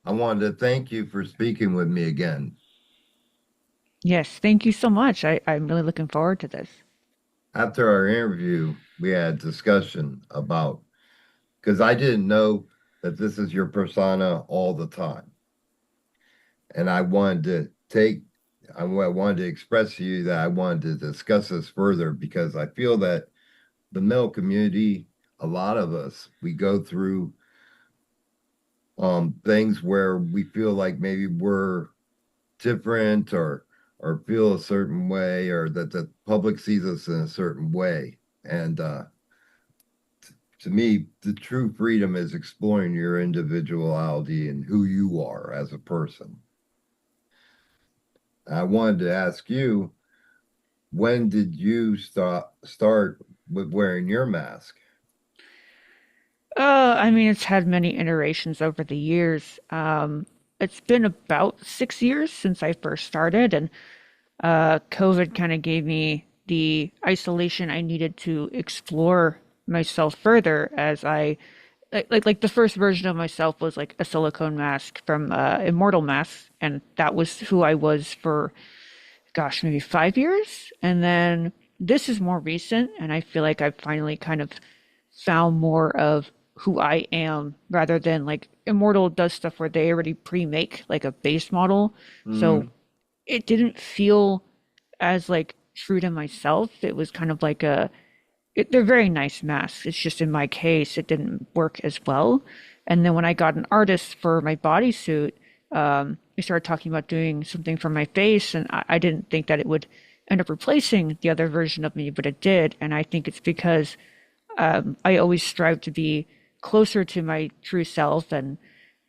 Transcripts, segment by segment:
I wanted to thank you for speaking with me again. Yes, thank you so much. I'm really looking forward to this. After our interview, we had discussion about because I didn't know that this is your persona all the time. And I wanted to wanted to express to you that I wanted to discuss this further because I feel that the male community, a lot of us, we go through things where we feel like maybe we're different or feel a certain way or that the public sees us in a certain way. And to me, the true freedom is exploring your individuality and who you are as a person. I wanted to ask you, when did you start with wearing your mask? I mean, it's had many iterations over the years. It's been about 6 years since I first started, and COVID kind of gave me the isolation I needed to explore myself further as I like the first version of myself was like a silicone mask from Immortal Mask, and that was who I was for gosh, maybe 5 years. And then this is more recent, and I feel like I've finally kind of found more of who I am rather than like Immortal does stuff where they already pre-make like a base model. So Mm, it didn't feel as like true to myself. It was kind of like they're very nice masks. It's just in my case, it didn't work as well. And then when I got an artist for my bodysuit, we started talking about doing something for my face, and I didn't think that it would end up replacing the other version of me, but it did. And I think it's because I always strive to be closer to my true self, and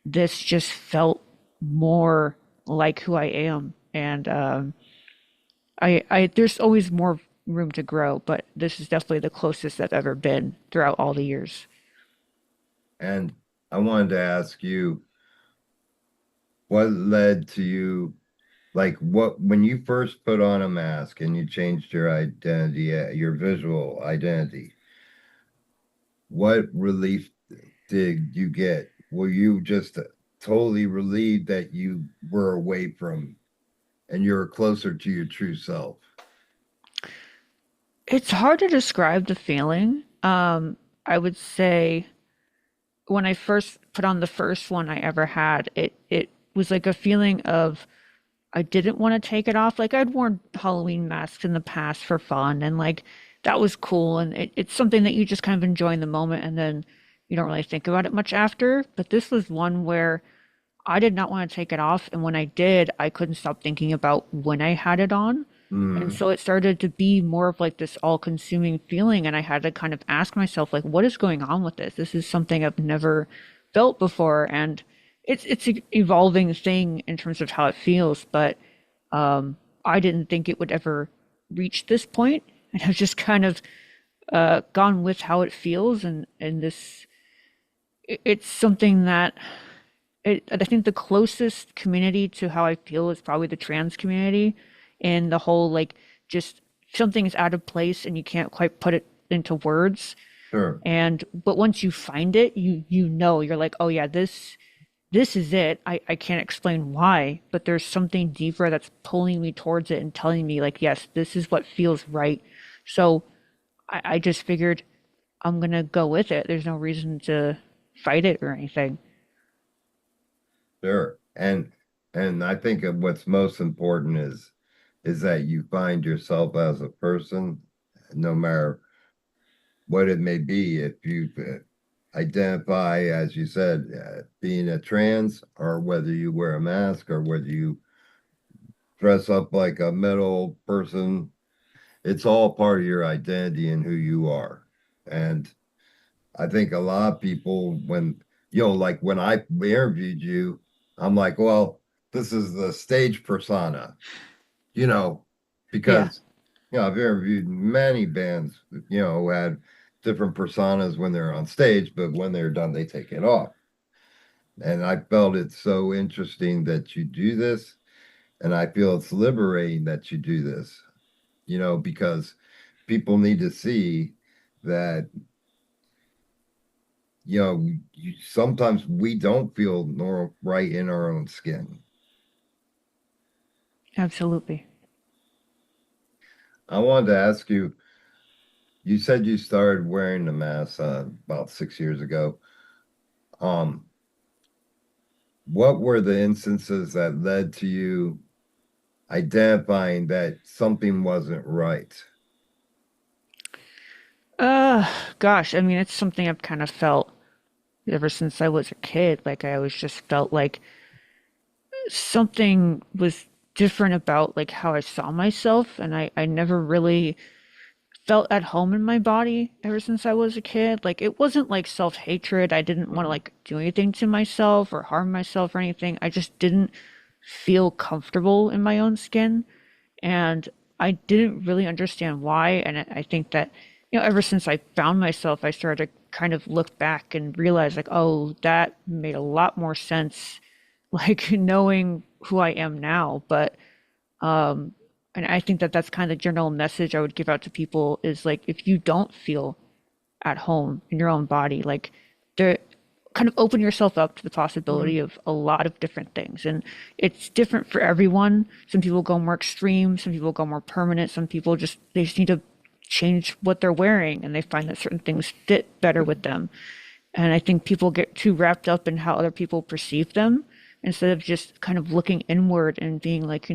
this just felt more like who I am. And there's always more room to grow, but this is definitely the closest I've ever been throughout all the years. and I wanted to ask you, what led to you, like what, when you first put on a mask and you changed your identity, your visual identity, what relief did you get? Were you just totally relieved that you were away from and you're closer to your true self? It's hard to describe the feeling. I would say when I first put on the first one I ever had, it was like a feeling of I didn't want to take it off. Like I'd worn Halloween masks in the past for fun, and like that was cool, and it's something that you just kind of enjoy in the moment, and then you don't really think about it much after. But this was one where I did not want to take it off, and when I did, I couldn't stop thinking about when I had it on. And Mm, so it started to be more of like this all-consuming feeling, and I had to kind of ask myself, like, what is going on with this? This is something I've never felt before, and it's an evolving thing in terms of how it feels, but I didn't think it would ever reach this point, and I've just kind of gone with how it feels, and it's something that I think the closest community to how I feel is probably the trans community and the whole like just something is out of place and you can't quite put it into words. sure. And but once you find it, you know, you're like, oh yeah, this is it. I can't explain why, but there's something deeper that's pulling me towards it and telling me like, yes, this is what feels right. So I just figured I'm gonna go with it. There's no reason to fight it or anything. Sure. And I think of what's most important is that you find yourself as a person, no matter what it may be. If you identify, as you said, being a trans, or whether you wear a mask, or whether you dress up like a metal person, it's all part of your identity and who you are. And I think a lot of people, when, like when I interviewed you, I'm like, well, this is the stage persona, you know, Yeah. because, I've interviewed many bands, who had different personas when they're on stage, but when they're done, they take it off. And I felt it's so interesting that you do this. And I feel it's liberating that you do this, because people need to see that sometimes we don't feel normal right in our own skin. Absolutely. I wanted to ask you, you said you started wearing the mask about 6 years ago. Um, what were the instances that led to you identifying that something wasn't right? Uh, Gosh, I mean, it's something I've kind of felt ever since I was a kid. Like I always just felt like something was different about like how I saw myself, and I never really felt at home in my body ever since I was a kid. Like it wasn't like self-hatred. I didn't want to Mhm. like do anything to myself or harm myself or anything. I just didn't feel comfortable in my own skin, and I didn't really understand why. And I think that, ever since I found myself, I started to kind of look back and realize, like, oh, that made a lot more sense, like knowing who I am now. But, and I think that that's kind of the general message I would give out to people is like, if you don't feel at home in your own body, like, there, kind of open yourself up to the possibility Mhm. of a lot of different things. And it's different for everyone. Some people go more extreme, some people go more permanent, some people just they just need to change what they're wearing and they find that certain things fit better with them. And I think people get too wrapped up in how other people perceive them instead of just kind of looking inward and being like,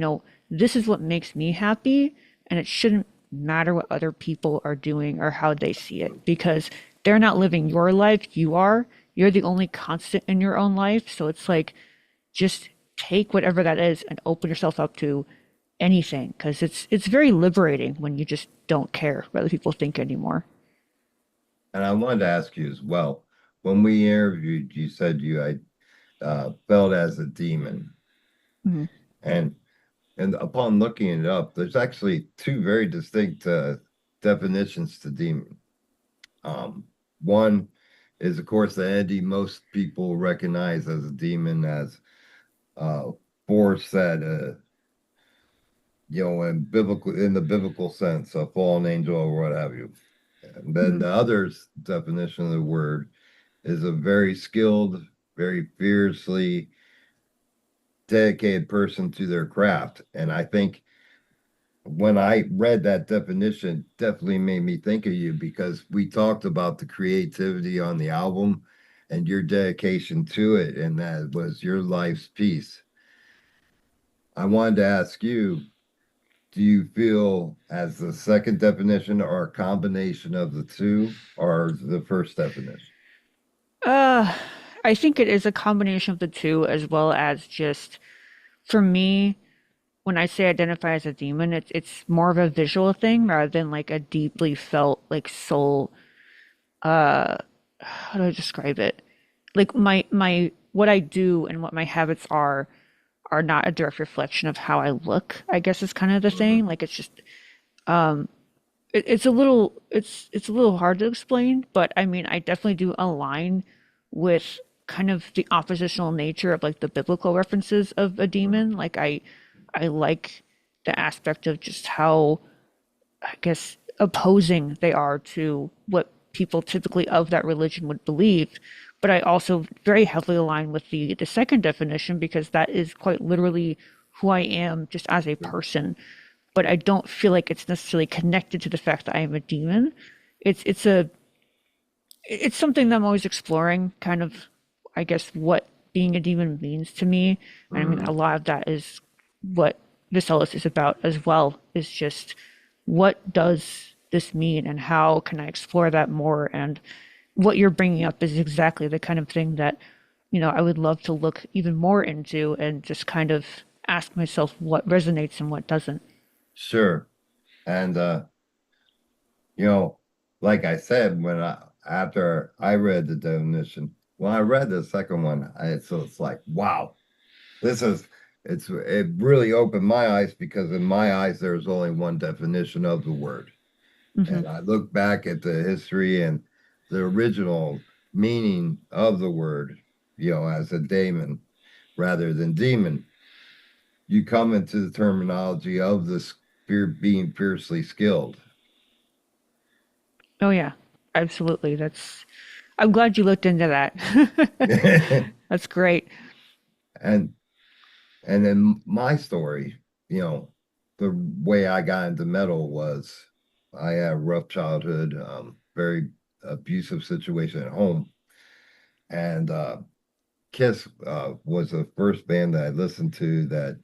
this is what makes me happy, and it shouldn't matter what other people are doing or how they see it because they're not living your life, you are. You're the only constant in your own life. So it's like just take whatever that is and open yourself up to anything because it's very liberating when you just don't care what other people think anymore. And I wanted to ask you as well, when we interviewed, you said you I felt as a demon. Mhm. And upon looking it up, there's actually two very distinct definitions to demon. Um, one is, of course, the entity most people recognize as a demon as uh, force that in the biblical sense, a fallen angel or what have you. And then Mhm. the other definition of the word is a very skilled, very fiercely dedicated person to their craft. And I think when I read that definition, definitely made me think of you because we talked about the creativity on the album and your dedication to it, and that was your life's piece. I wanted to ask you, do you feel as the second definition or a combination of the two or the first definition? Uh, I think it is a combination of the two, as well as just for me, when I say identify as a demon, it's more of a visual thing rather than like a deeply felt like soul. How do I describe it? Like my what I do and what my habits are not a direct reflection of how I look. I guess is kind of the thing. Mhm. Like it's just it's a little it's a little hard to explain, but I mean I definitely do align with kind of the oppositional nature of like the biblical references of a demon. Mhm. Like I like the aspect of just how I guess opposing they are to what people typically of that religion would believe. But I also very heavily align with the second definition because that is quite literally who I am just as a person, but I don't feel like it's necessarily connected to the fact that I am a demon. It's it's something that I'm always exploring, kind of, I guess, what being a demon means to me. And I mean, a Mhm. lot of that is what Visalis is about as well, is just what does this mean and how can I explore that more? And what you're bringing up is exactly the kind of thing that, I would love to look even more into and just kind of ask myself what resonates and what doesn't. Sure. And you know, like I said, when I after I read the definition, when I read the second one, it's like, wow, this is it really opened my eyes because in my eyes there's only one definition of the word. Hmm. And I look back at the history and the original meaning of the word, as a daemon rather than demon. You come into the terminology of this fear being fiercely skilled. Oh yeah, absolutely. That's I'm glad you looked into that. That's great. And and then my story, you know, the way I got into metal was I had a rough childhood, very abusive situation at home. And Kiss was the first band that I listened to that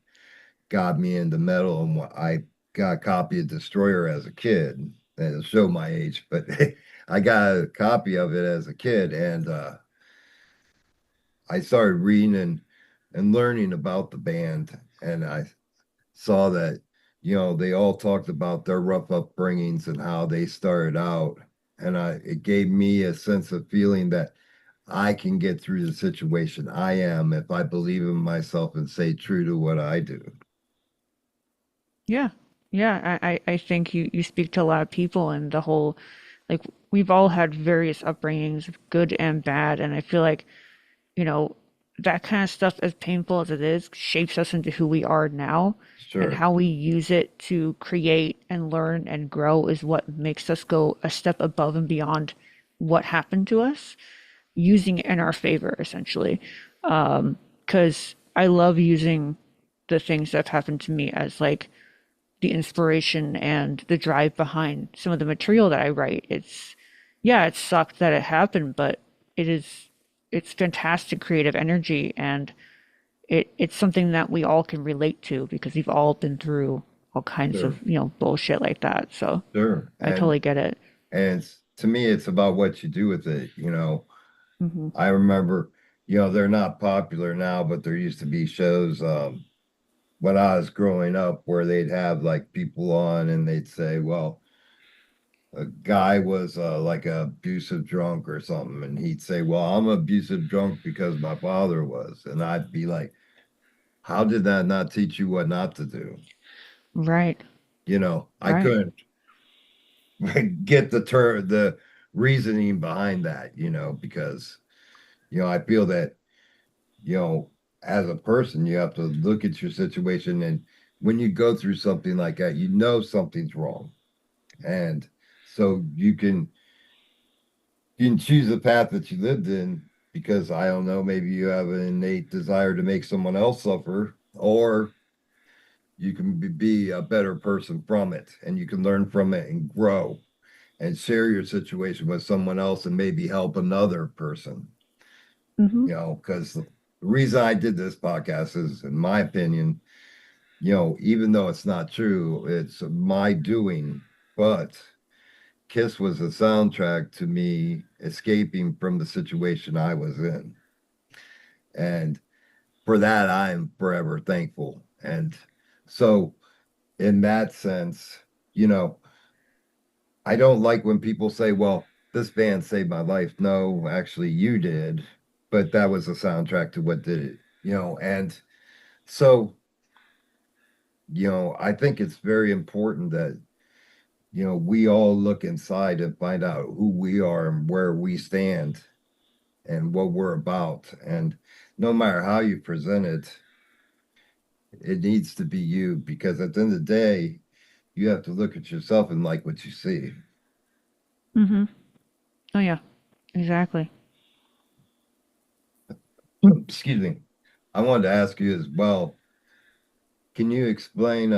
got me into metal. And I got a copy of Destroyer as a kid, and it'll show my age, but I got a copy of it as a kid. And I started reading and learning about the band. And I saw that, they all talked about their rough upbringings and how they started out. And it gave me a sense of feeling that I can get through the situation I am if I believe in myself and stay true to what I do. Yeah. Yeah. I think you speak to a lot of people and the whole, like, we've all had various upbringings, good and bad. And I feel like, you know, that kind of stuff, as painful as it is, shapes us into who we are now. And Sure, how we use it to create and learn and grow is what makes us go a step above and beyond what happened to us, using it in our favor, essentially. Because I love using the things that have happened to me as like the inspiration and the drive behind some of the material that I write. Yeah, it sucked that it happened, but it is, it's fantastic creative energy, and it's something that we all can relate to because we've all been through all kinds of, sure, bullshit like that. So sure. I totally get it. And to me, it's about what you do with it. Hmm. I remember, they're not popular now, but there used to be shows when I was growing up where they'd have like people on and they'd say, well, a guy was like a abusive drunk or something, and he'd say, well, I'm an abusive drunk because my father was. And I'd be like, how did that not teach you what not to do? Right, I right. couldn't get the reasoning behind that, because I feel that, you know, as a person, you have to look at your situation, and when you go through something like that, something's wrong. And so you can choose the path that you lived in because I don't know, maybe you have an innate desire to make someone else suffer, or you can be a better person from it and you can learn from it and grow and share your situation with someone else and maybe help another person, Hmm. because the reason I did this podcast is, in my opinion, even though it's not true, it's my doing, but Kiss was a soundtrack to me escaping from the situation I was in. And for that, I'm forever thankful. And so, in that sense, you know, I don't like when people say, well, this band saved my life. No, actually, you did, but that was a soundtrack to what did it, and so, I think it's very important that, we all look inside and find out who we are and where we stand and what we're about. And no matter how you present it, it needs to be you because at the end of the day, you have to look at yourself and like what you see. Hmm. Oh yeah, exactly. Excuse me. I wanted to ask you as well. Can you explain?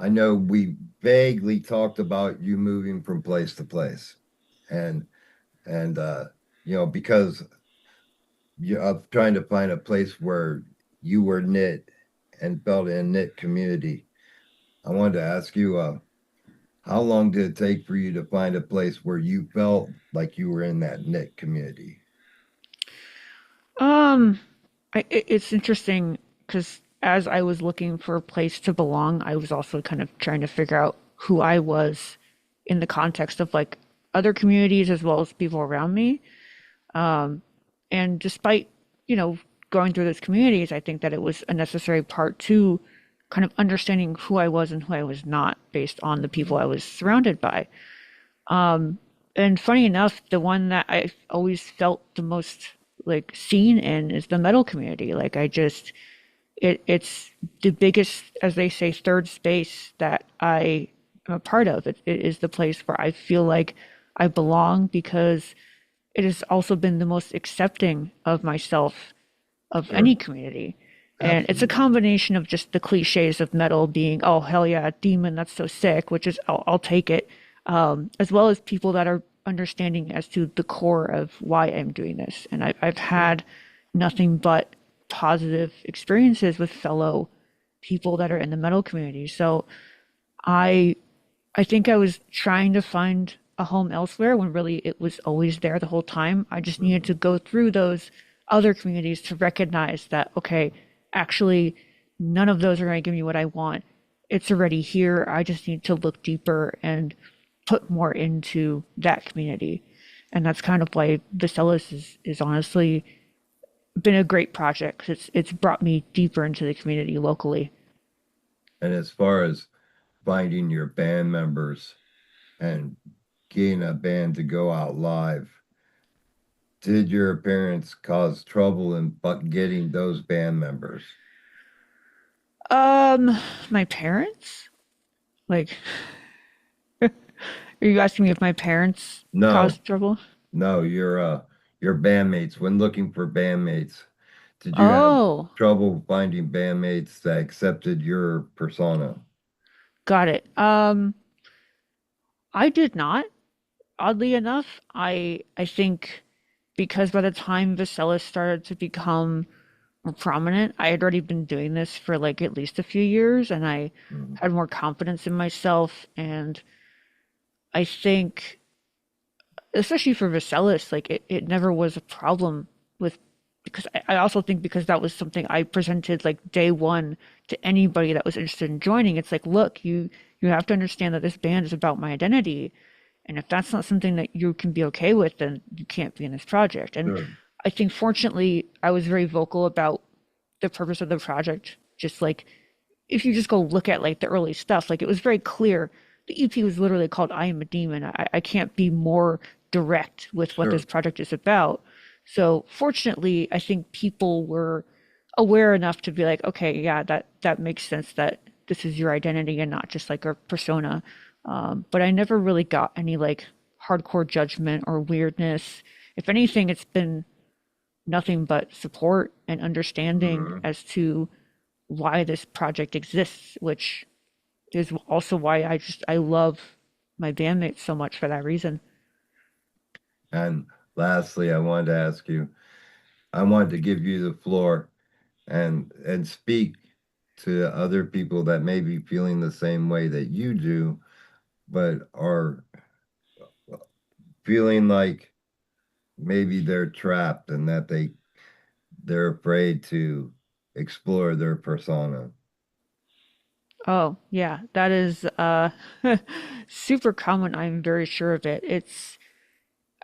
I know we vaguely talked about you moving from place to place, and and because of trying to find a place where you were knit and felt in a knit community. I wanted to ask you, how long did it take for you to find a place where you felt like you were in that knit community? Um, it's interesting because as I was looking for a place to belong, I was also kind of trying to figure out who I was in the context of like other communities as well as people around me. And despite, you know, going through those communities, I think that it was a necessary part to kind of understanding who I was and who I was not based on the people I was surrounded by. And funny enough, the one that I always felt the most like seen in is the metal community. Like I just it's the biggest, as they say, third space that I am a part of. It is the place where I feel like I belong because it has also been the most accepting of myself of any Sure. community. And it's a Absolutely. combination of just the cliches of metal being, oh, hell yeah, demon, that's so sick, which is, I'll take it, as well as people that are understanding as to the core of why I'm doing this. And I've Sure. had nothing but positive experiences with fellow people that are in the metal community. So I I think I was trying to find a home elsewhere when really it was always there the whole time. I just needed to Mhm. go through those other communities to recognize that, okay, actually, none of those are going to give me what I want. It's already here. I just need to look deeper and put more into that community. And that's kind of why Vicelis is honestly been a great project. It's brought me deeper into the community locally. And as far as finding your band members and getting a band to go out live, did your parents cause trouble in but getting those band members? Um, my parents? Like, are you asking me if my parents No, caused trouble? no, your bandmates when looking for bandmates. Did you have Oh, trouble finding bandmates that accepted your persona? got it. I did not. Oddly enough, I think because by the time Vaselis started to become more prominent, I had already been doing this for like at least a few years, and I Mhm. had more confidence in myself. And I think, especially for Vaselis, like it never was a problem with because I also think because that was something I presented like day one to anybody that was interested in joining. It's like, look, you have to understand that this band is about my identity. And if that's not something that you can be okay with, then you can't be in this project. And Sure, I think fortunately I was very vocal about the purpose of the project. Just like if you just go look at like the early stuff, like it was very clear. The EP was literally called "I Am a Demon." I can't be more direct with what this sure, project is about. So fortunately, I think people were aware enough to be like, okay, yeah, that makes sense that this is your identity and not just like a persona. But I never really got any like hardcore judgment or weirdness. If anything, it's been nothing but support and understanding Mhm. as to why this project exists, which is also why I love my bandmates so much for that reason. And lastly, I wanted to ask you, I wanted to give you the floor and speak to other people that may be feeling the same way that you do, but are feeling like maybe they're trapped and that they're afraid to explore their persona. Oh, yeah, that is super common. I'm very sure of it.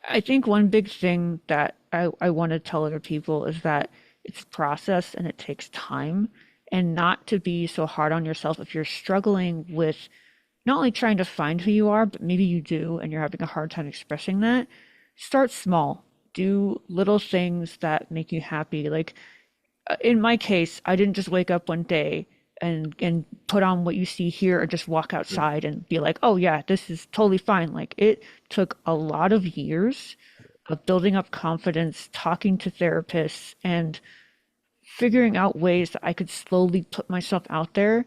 I think one big thing that I want to tell other people is that it's process and it takes time and not to be so hard on yourself if you're struggling with not only trying to find who you are, but maybe you do and you're having a hard time expressing that. Start small. Do little things that make you happy. Like in my case, I didn't just wake up one day and put on what you see here or just walk Sure. outside and be like, "Oh yeah, this is totally fine." Like it took a lot of years of building up confidence, talking to therapists and figuring out ways that I could slowly put myself out there.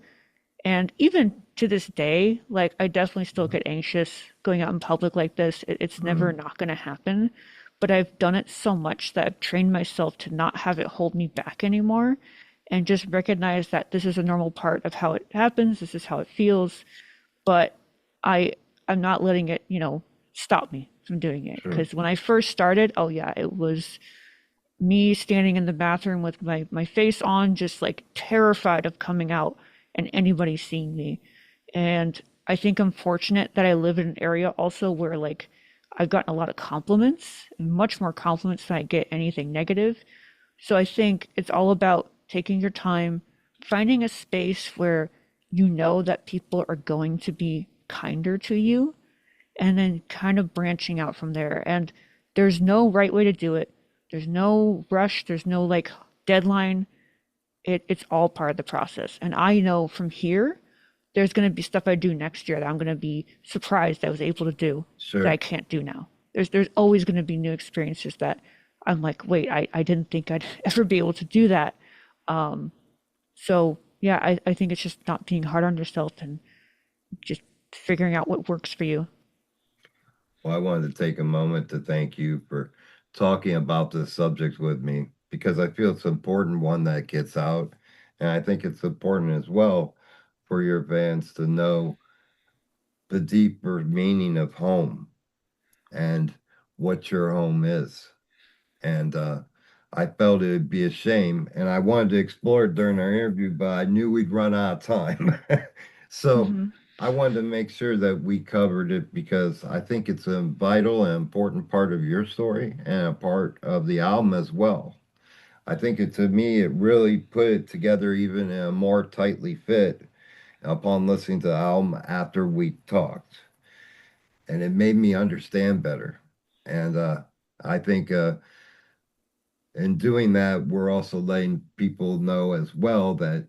And even to this day, like I definitely still get anxious going out in public like this. It's never Mhm. not going to happen. But I've done it so much that I've trained myself to not have it hold me back anymore and just recognize that this is a normal part of how it happens. This is how it feels. But I, I'm not letting it, stop me from doing it. Sure. Because when I first started, oh yeah, it was me standing in the bathroom with my face on, just like terrified of coming out and anybody seeing me. And I think I'm fortunate that I live in an area also where like I've gotten a lot of compliments, much more compliments than I get anything negative. So I think it's all about taking your time, finding a space where you know that people are going to be kinder to you, and then kind of branching out from there. And there's no right way to do it. There's no rush. There's no like deadline. It's all part of the process. And I know from here, there's going to be stuff I do next year that I'm going to be surprised I was able to do that I Sure. can't do now. there's always going to be new experiences that I'm like, wait, I didn't think I'd ever be able to do that. So yeah, I think it's just not being hard on yourself and just figuring out what works for you. Well, I wanted to take a moment to thank you for talking about this subject with me because I feel it's an important one that gets out. And I think it's important as well for your fans to know the deeper meaning of home and what your home is. And I felt it would be a shame, and I wanted to explore it during our interview, but I knew we'd run out of time. So Hmm. I wanted to make sure that we covered it because I think it's a vital and important part of your story and a part of the album as well. I think it to me, it really put it together even in a more tightly fit upon listening to the album after we talked. And it made me understand better. And I think in doing that, we're also letting people know as well that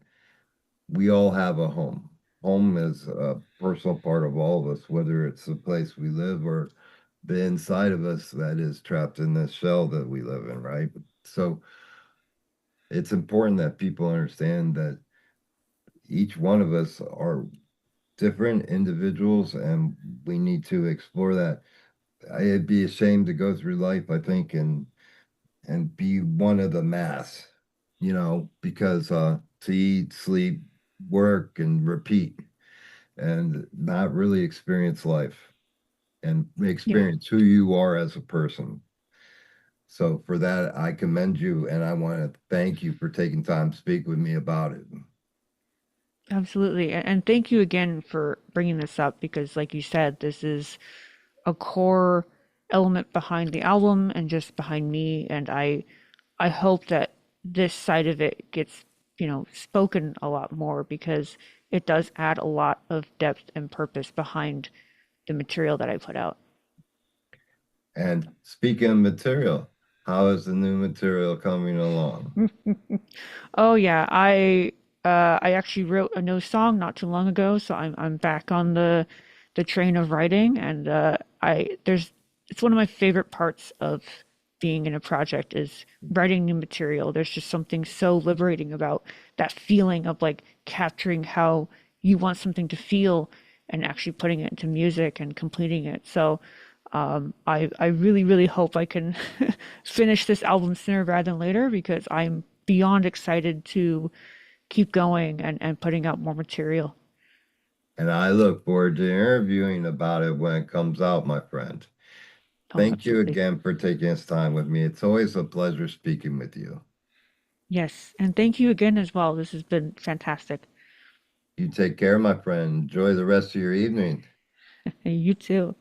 we all have a home. Home is a personal part of all of us, whether it's the place we live or the inside of us that is trapped in this shell that we live in, right? So it's important that people understand that each one of us are different individuals and we need to explore that. It'd be a shame to go through life, I think, and be one of the mass, because to eat, sleep, work, and repeat, and not really experience life and Yeah, experience who you are as a person. So for that, I commend you, and I want to thank you for taking time to speak with me about it. absolutely. And thank you again for bringing this up because, like you said, this is a core element behind the album and just behind me. And I hope that this side of it gets, spoken a lot more because it does add a lot of depth and purpose behind the material that I put out. And speaking of material, how is the new material coming along? Oh yeah, I actually wrote a new song not too long ago, so I'm back on the train of writing, and I there's it's one of my favorite parts of being in a project is writing new material. There's just something so liberating about that feeling of like capturing how you want something to feel and actually putting it into music and completing it. So I really, really hope I can finish this album sooner rather than later because I'm beyond excited to keep going and putting out more material. And I look forward to interviewing about it when it comes out, my friend. Oh, Thank you absolutely. again for taking this time with me. It's always a pleasure speaking with you. Yes. And thank you again as well. This has been fantastic. You take care, my friend. Enjoy the rest of your evening. You too.